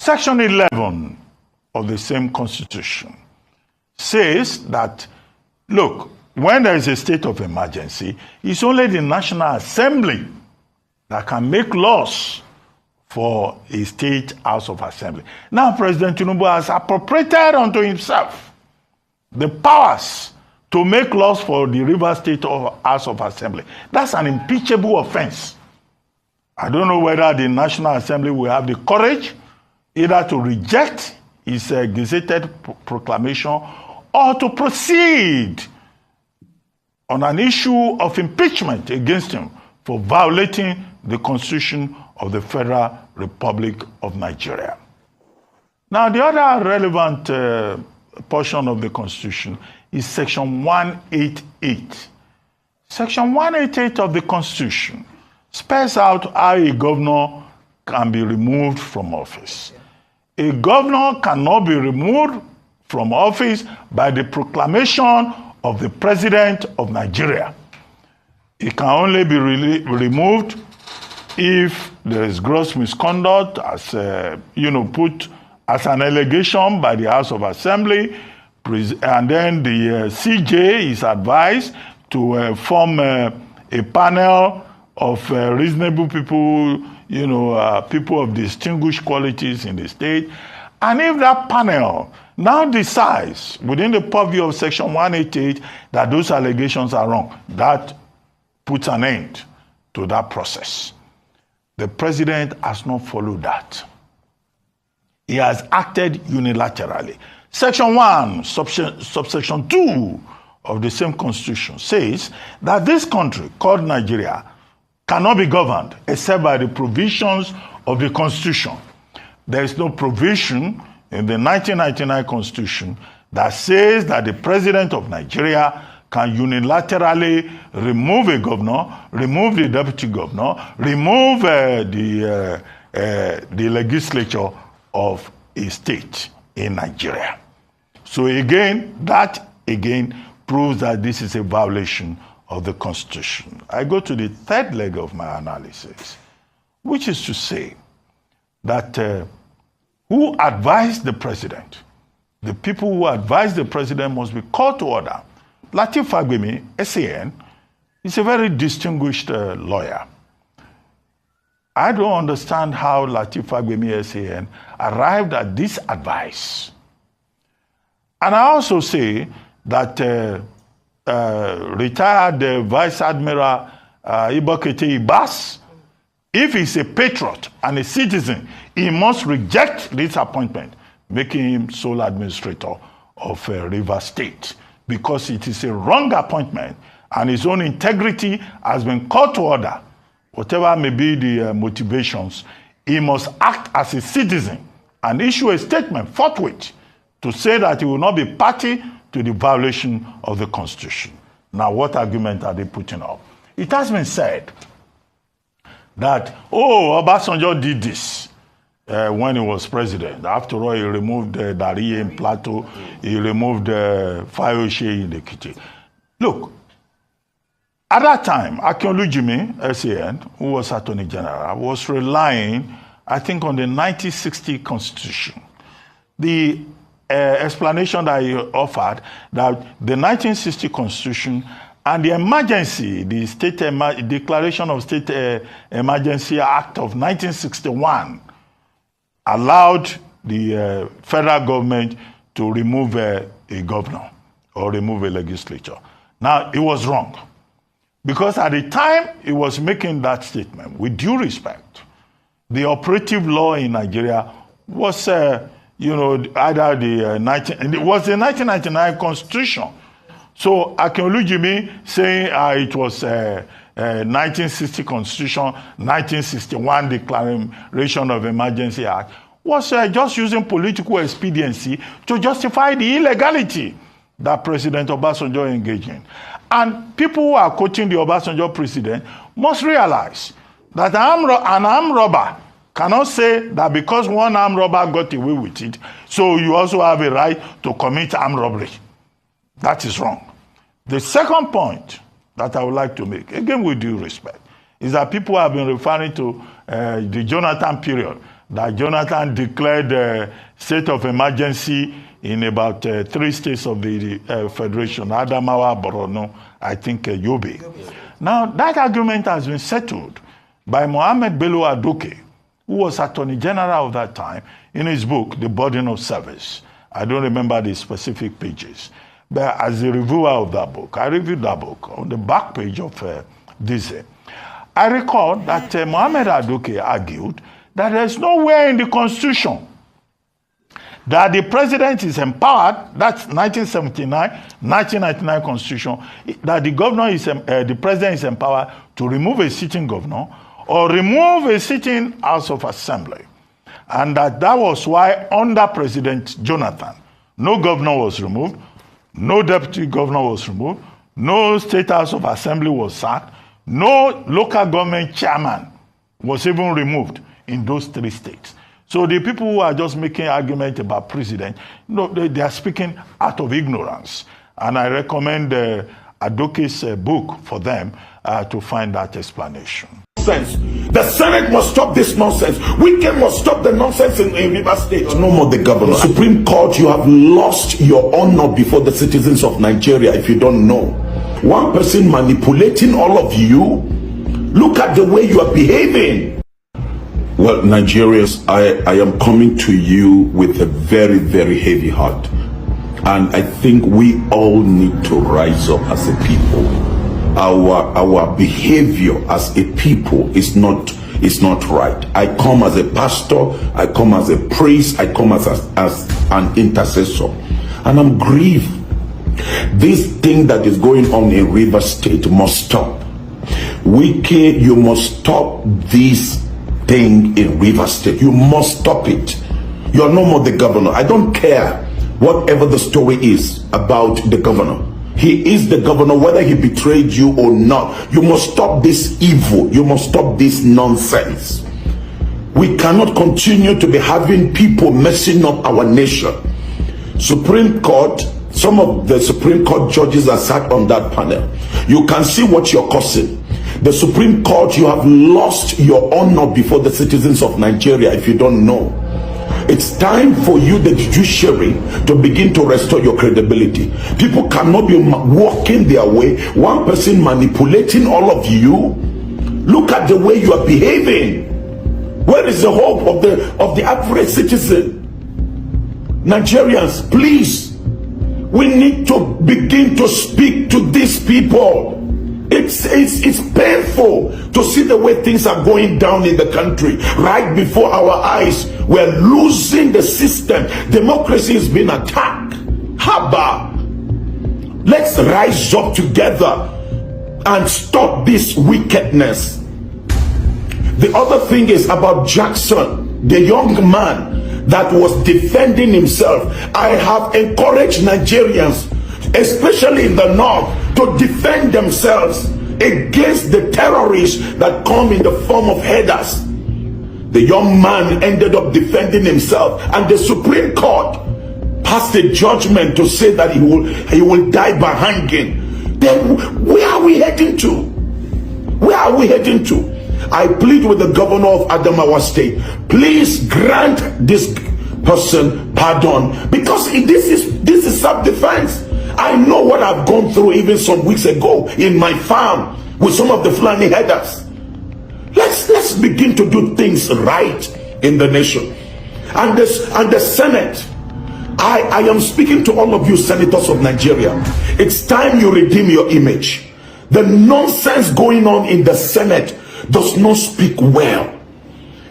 Section 11 of the same constitution says that, look, when there is a state of emergency, it's only the National Assembly that can make laws for a state House of Assembly. Now, President Tinubu has appropriated unto himself the powers to make laws for the Rivers State House of Assembly. That's an impeachable offense. I don't know whether the National Assembly will have the courage either to reject his gazetted proclamation or to proceed on an issue of impeachment against him for violating the Constitution of the Federal Republic of Nigeria. Now, the other relevant portion of the Constitution is Section 188. Section 188 of the Constitution spells out how a governor can be removed from office. A governor cannot be removed from office by the proclamation of the President of Nigeria. It can only be removed if there is gross misconduct, as put as an allegation by the House of Assembly, and then the CJ is advised to form a panel of reasonable people, people of distinguished qualities in the state. And if that panel now decides within the purview of Section 188 that those allegations are wrong, that puts an end to that process. The president has not followed that. He has acted unilaterally. Section 1, subsection 2 of the same constitution says that this country called Nigeria cannot be governed except by the provisions of the constitution. There is no provision in the 1999 constitution that says that the president of Nigeria can unilaterally remove a governor, remove the deputy governor, remove the legislature of a state in Nigeria. So that proves that this is a violation of the Constitution. I go to the third leg of my analysis, which is to say that who advised the president? The people who advised the president must be called to order. Lateef Fagbemi, SAN, is a very distinguished lawyer. I don't understand how Lateef Fagbemi, SAN, arrived at this advice. And I also say that retired Vice Admiral Ibokete Ibas, if he's a patriot and a citizen, he must reject this appointment, making him sole administrator of Rivers State, because it is a wrong appointment and his own integrity has been called to order. Whatever may be the motivations, he must act as a citizen and issue a statement forthwith to say that he will not be party to the violation of the Constitution. Now, what argument are they putting up? It has been said that, Obasanjo did this when he was president. After all, he removed Dari in Plateau, he removed Fayose in the kitchen. Look, at that time, Akinolu Jimi, SAN, who was Attorney General, was relying, I think, on the 1960 Constitution. The explanation that he offered that the 1960 Constitution and the emergency, the Declaration of State Emergency Act of 1961 allowed the federal government to remove a governor or remove a legislature. Now, it was wrong. Because at the time he was making that statement, with due respect, the operative law in Nigeria was, either it was the 1999 Constitution. So Akinolu Jimi saying it was 1960 Constitution, 1961 Declaration of Emergency Act, was just using political expediency to justify the illegality that President Obasanjo engaged in. And people who are quoting the Obasanjo president must realize that an armed robber cannot say that because one armed robber got away with it, so you also have a right to commit armed robbery. That is wrong. The second point that I would like to make, again with due respect, is that people have been referring to the Jonathan period that Jonathan declared a state of emergency in about 3 states of the Federation, Adamawa, Borno, I think Yobe. Now, that argument has been settled by Mohammed Bello Adoke, who was Attorney General of that time, in his book, The Burden of Service. I don't remember the specific pages. But as a reviewer of that book, I reviewed that book on the back page of this. I recall that Mohammed Adoke argued that there's nowhere in the Constitution that the president is empowered, that's 1999 Constitution, that the president is empowered to remove a sitting governor or remove a sitting House of Assembly. And that was why under President Jonathan, no governor was removed, no deputy governor was removed, no state House of Assembly was sacked, no local government chairman was even removed in those 3 states. So the people who are just making argument about president, they are speaking out of ignorance. And I recommend Adoke's book for them to find that explanation. The Senate must stop this nonsense. Wike must stop the nonsense in River State. No more the governor. Supreme Court, you have lost your honor before the citizens of Nigeria if you don't know. One person manipulating all of you. Look at the way you are behaving. Well, Nigerians, I am coming to you with a very, very heavy heart. And I think we all need to rise up as a people. Our behavior as a people is not right. I come as a pastor, I come as a priest, I come as an intercessor, and I'm grieved. This thing that is going on in River State must stop. Wike, you must stop this thing in River State. You must stop it. You are no more the governor. I don't care whatever the story is about the governor. He is the governor, whether he betrayed you or not. You must stop this evil. You must stop this nonsense. We cannot continue to be having people messing up our nation. Supreme Court, some of the Supreme Court judges are sat on that panel. You can see what you're causing. The Supreme Court, you have lost your honor before the citizens of Nigeria if you don't know. It's time for you, the judiciary, to begin to restore your credibility. People cannot be walking their way, one person manipulating all of you. Look at the way you are behaving. Where is the hope of the average citizen? Nigerians, please, we need to begin to speak to these people. It's painful to see the way things are going down in the country. Right before our eyes, we're losing the system. Democracy is being attacked. Haba, let's rise up together and stop this wickedness. The other thing is about Jackson, the young man that was defending himself. I have encouraged Nigerians, especially in the north, to defend themselves against the terrorists that come in the form of headers. The young man ended up defending himself, and the Supreme Court passed a judgment to say that he will die by hanging. Then where are we heading to? Where are we heading to? I plead with the governor of Adamawa State, please grant this person pardon, because this is self-defense. I know what I've gone through even some weeks ago in my farm with some of the Fulani headers. Let's begin to do things right in the nation. And the Senate, I am speaking to all of you senators of Nigeria. It's time you redeem your image. The nonsense going on in the Senate does not speak well.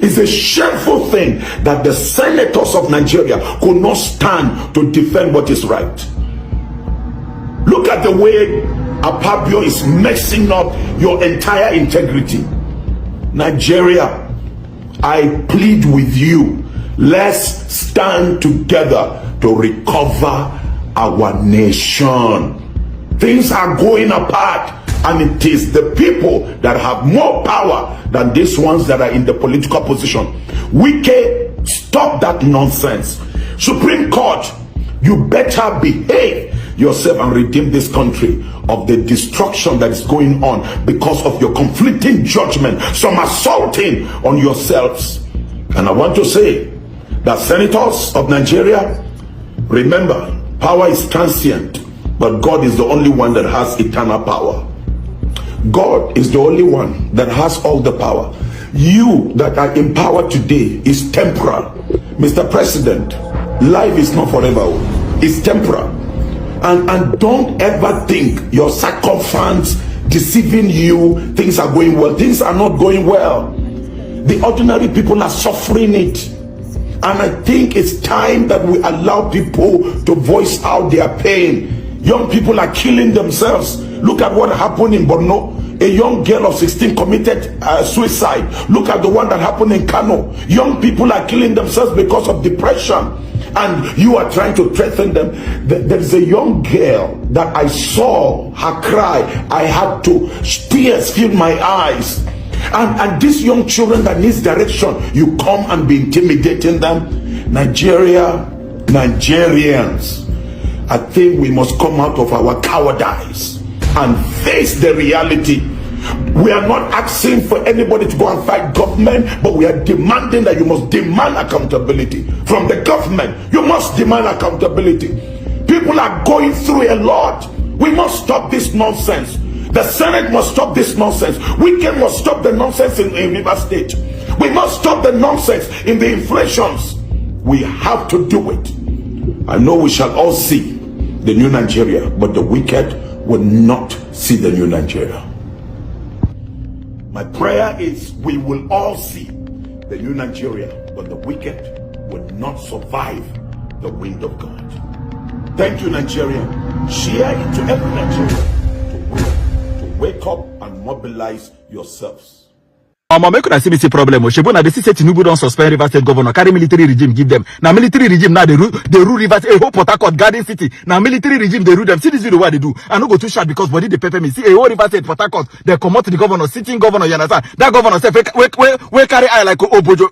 It's a shameful thing that the senators of Nigeria could not stand to defend what is right. Look at the way Apabio is messing up your entire integrity. Nigeria, I plead with you, let's stand together to recover our nation. Things are going apart, and it is the people that have more power than these ones that are in the political position. Wike, stop that nonsense. Supreme Court, you better behave yourself and redeem this country of the destruction that is going on because of your conflicting judgment, some assaulting on yourselves. And I want to say that senators of Nigeria, remember, power is transient, but God is the only one that has eternal power. God is the only one that has all the power. You that are in power today is temporal. Mr. President, life is not forever. It's temporal. And don't ever think your circumstance deceiving you, things are going well. Things are not going well. The ordinary people are suffering it. And I think it's time that we allow people to voice out their pain. Young people are killing themselves. Look at what happened in Borno. A young girl of 16 committed suicide. Look at the one that happened in Kano. Young people are killing themselves because of depression. And you are trying to threaten them. There is a young girl that I saw her cry. I had to, tears filled my eyes. And these young children that needs direction, you come and be intimidating them. Nigerians, I think we must come out of our cowardice and face the reality. We are not asking for anybody to go and fight government, but we are demanding that you must demand accountability from the government. You must demand accountability. People are going through a lot. We must stop this nonsense. The Senate must stop this nonsense. Wike must stop the nonsense in Rivers State. We must stop the nonsense in the inflations. We have to do it. I know we shall all see the new Nigeria, but the wicked will not see the new Nigeria. My prayer is we will all see the new Nigeria, but the wicked will not survive the wind of God. Thank you, Nigeria. Share it to every Nigerian to wake up and mobilize yourselves. Make una see me see problem. Shebona they say Tinubu don't suspend Rivers State governor, carry military regime, give them. Now military regime now they rule Rivers, a whole Port Harcourt, Garden City. Now military regime they rule them. See this video what they do. I no go too short because body they pepper me. See a whole Rivers State, Port Harcourt, they come out to the governor, sitting governor, you understand? That governor say we carry eye like Obojo.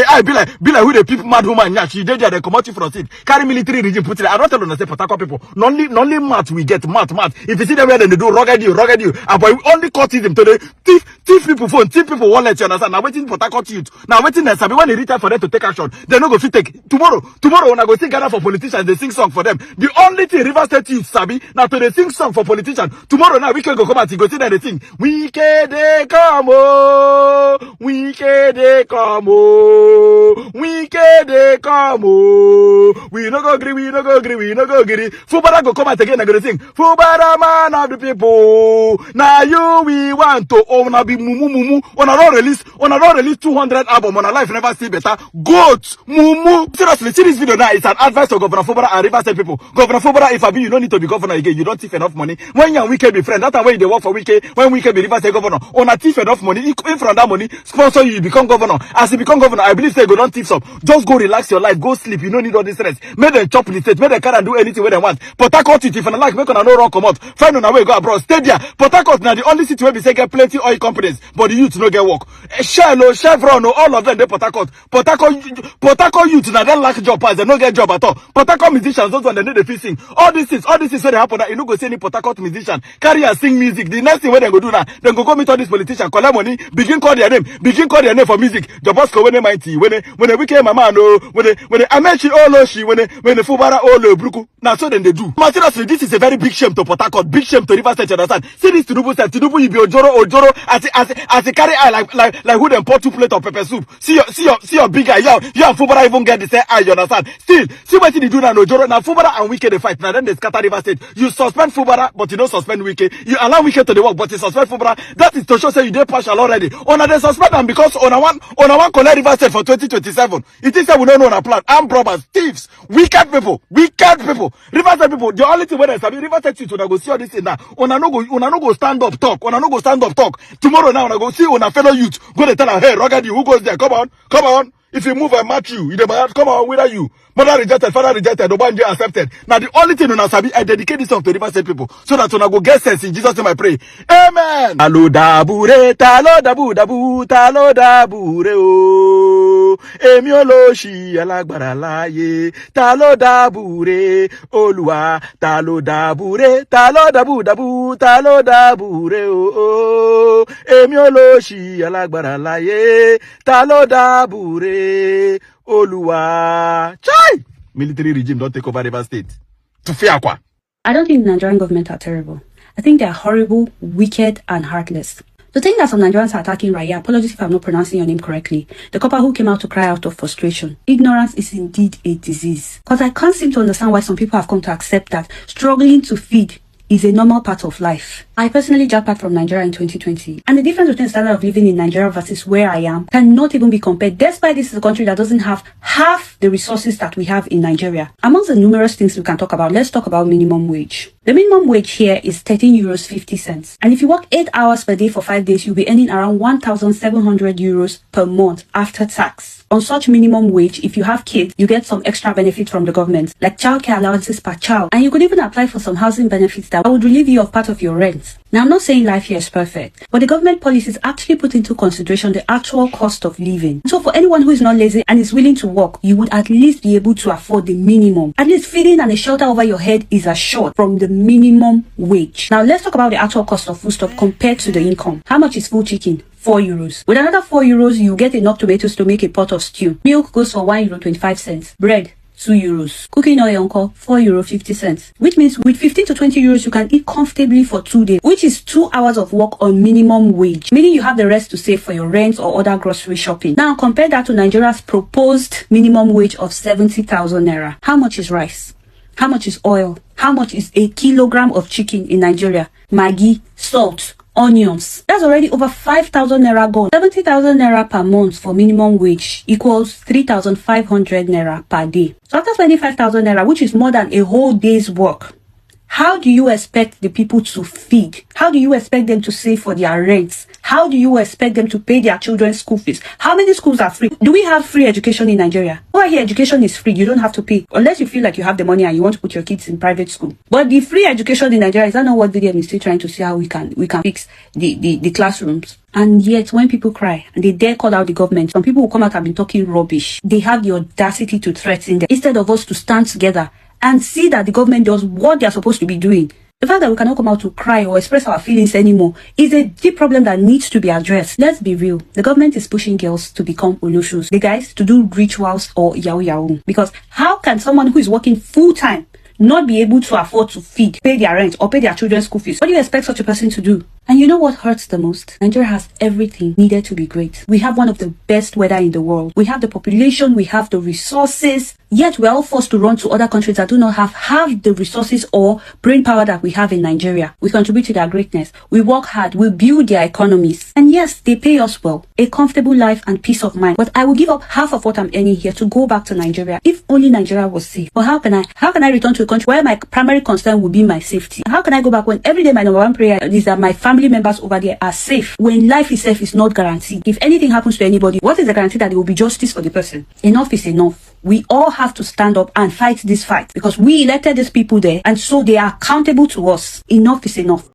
I be like who the people mad woman yeah, she they come out from it. Carry military regime put it. I don't tell them say Port Harcourt people. Only math we get math. If you see them where they do rugged you. And boy we only cut them to the thief people phone. Thief people wallet, you understand? Now waiting for Port Harcourt youth. Now waiting there, Sabi when they return for them to take action. They no go fit take tomorrow when I go see gather for politicians, they sing song for them. The only thing Rivers State youth Sabi now to they sing song for politicians. Tomorrow now we can go come out, go see that they sing. We can they come oh, we can they come oh, we can they come oh. We no go agree, we no go agree. Fubara go come out again and go sing. Fubara man of the people. Now you we want to own be mumu. On a release 200 album on a life never see better. Goat, mumu. Seriously, see this video now. It's an advice to Governor Fubara and Rivers State people. Governor Fubara, if I be, you don't need to be governor again. You don't thief enough money. When you and Wike be friend, that's why they work for Wike. When Wike be Rivers State governor, on a thief enough money. In from that money, sponsor you become governor. As you become governor, I believe they go don't thief some. Just go relax your life, go sleep. You don't need all this stress. Make them chop the state, make them can do anything where they want. Port Harcourt, if you like, make on a no wrong come out. Find on a way go abroad. Stay there. Port Harcourt now the only city where we say get plenty oil companies, but the youth no get work. Shell, Chevron, all of them they Port Harcourt youth now they lack job pass, they no get job at all. Port Harcourt musicians, those one they need the fishing. All this is where they happen that you no go see any Port Harcourt musician carry and sing music. The next thing where they go do now, they go meet all these politicians, collect money, begin call their name for music. The boss go when they mighty, when they weekend mama no, when they Amechi Oloshi, when they Fubara Olo Bruku. Now so then they do. But seriously, this is a very big shame to Port Harcourt, big shame to Rivers State, understand? See this Tinubu said, Tinubu you be Ojoro as a carry eye like who them pour 2 plates of pepper soup. See your big eye. You and Fubara even get the same eye, you understand? Still, see what they do now, Ojoro. Now Fubara and Wike they fight. Now then they scatter Rivers State. You suspend Fubara, but you don't suspend Wike. You allow Wike to the work, but you suspend Fubara. That is to show say you did partial already. On they suspend them because on one collect Rivers State for 2027. It is that we don't know on a plan. Armed robbers, thieves, wicked people. Rivers State people. The only thing when I say Rivers State you to go see all this thing now. Una no go stand up talk. Tomorrow now una go see una fellow youth. Go to tell her, hey, rugged you, who goes there? Come on. If you move, I match you. You come on, whether you. Mother rejected, father rejected, Obanje accepted. Now the only thing una sabi, I dedicate this song to River State people so that una go get sense. In Jesus' name I pray. Amen. Talo dabure, talo dabu dabu, talo dabure o. Emi oloshi alagbara láyé. Talo dabure, Olúwa. Talo dabure, talo dabu dabu, talo dabure o. Emi oloshi alagbara láyé. Talo dabure. Oluwa. Chai! Military regime don't take over River State. To fear kwa. I don't think the Nigerian government are terrible. I think they are horrible, wicked, and heartless. The thing that some Nigerians are attacking Raya, apologies if I'm not pronouncing your name correctly, the copper who came out to cry out of frustration. Ignorance is indeed a disease. Because I can't seem to understand why some people have come to accept that struggling to feed is a normal part of life. I personally jackpot from Nigeria in 2020, and the difference between the standard of living in Nigeria versus where I am cannot even be compared, despite this is a country that doesn't have half the resources that we have in Nigeria. Amongst the numerous things we can talk about, let's talk about minimum wage. The minimum wage here is 13 euros 50 cents. And if you work 8 hours per day for 5 days, you'll be earning around 1,700 euros per month after tax. On such minimum wage, if you have kids, you get some extra benefits from the government, like childcare allowances per child. And you could even apply for some housing benefits that would relieve you of part of your rent. Now, I'm not saying life here is perfect, but the government policies actually put into consideration the actual cost of living. So for anyone who is not lazy and is willing to work, you would at least be able to afford the minimum. At least feeding and a shelter over your head is assured from the minimum wage. Now, let's talk about the actual cost of foodstuff compared to the income. How much is full chicken? 4 euros. With another 4 euros, you get enough tomatoes to make a pot of stew. Milk goes for 1 euro 25 cents. Bread, 2 euros. Cooking oil, uncle, 4 euro 50 cents. Which means with 15 to 20 euros, you can eat comfortably for 2 days, which is 2 hours of work on minimum wage, meaning you have the rest to save for your rent or other grocery shopping. Now, compare that to Nigeria's proposed minimum wage of 70,000 naira. How much is rice? How much is oil? How much is a kilogram of chicken in Nigeria? Maggi, salt, onions. That's already over 5,000 naira gone. 70,000 naira per month for minimum wage equals 3,500 naira per day. So after spending 5,000 naira, which is more than a whole day's work, how do you expect the people to feed? How do you expect them to save for their rents? How do you expect them to pay their children's school fees? How many schools are free? Do we have free education in Nigeria? Over here, education is free. You don't have to pay unless you feel like you have the money and you want to put your kids in private school. But the free education in Nigeria, is that not what VDM is still trying to see how we can fix the classrooms? And yet, when people cry and they dare call out the government, some people will come out and be talking rubbish. They have the audacity to threaten them instead of us to stand together and see that the government does what they are supposed to be doing. The fact that we cannot come out to cry or express our feelings anymore is a deep problem that needs to be addressed. Let's be real. The government is pushing girls to become oloshus, the guys to do rituals or yahoo. Because how can someone who is working full-time not be able to afford to feed, pay their rent, or pay their children's school fees? What do you expect such a person to do? And you know what hurts the most? Nigeria has everything needed to be great. We have one of the best weather in the world. We have the population, we have the resources, yet we're all forced to run to other countries that do not have half the resources or brain power that we have in Nigeria. We contribute to their greatness. We work hard. We build their economies. And yes, they pay us well. A comfortable life and peace of mind. But I will give up half of what I'm earning here to go back to Nigeria if only Nigeria was safe. But how can I return to a country where my primary concern will be my safety? How can I go back when every day my number one prayer is that my family members over there are safe, when life itself is not guaranteed? If anything happens to anybody, what is the guarantee that there will be justice for the person? Enough is enough. We all have to stand up and fight this fight because we elected these people there, and so they are accountable to us. Enough is enough.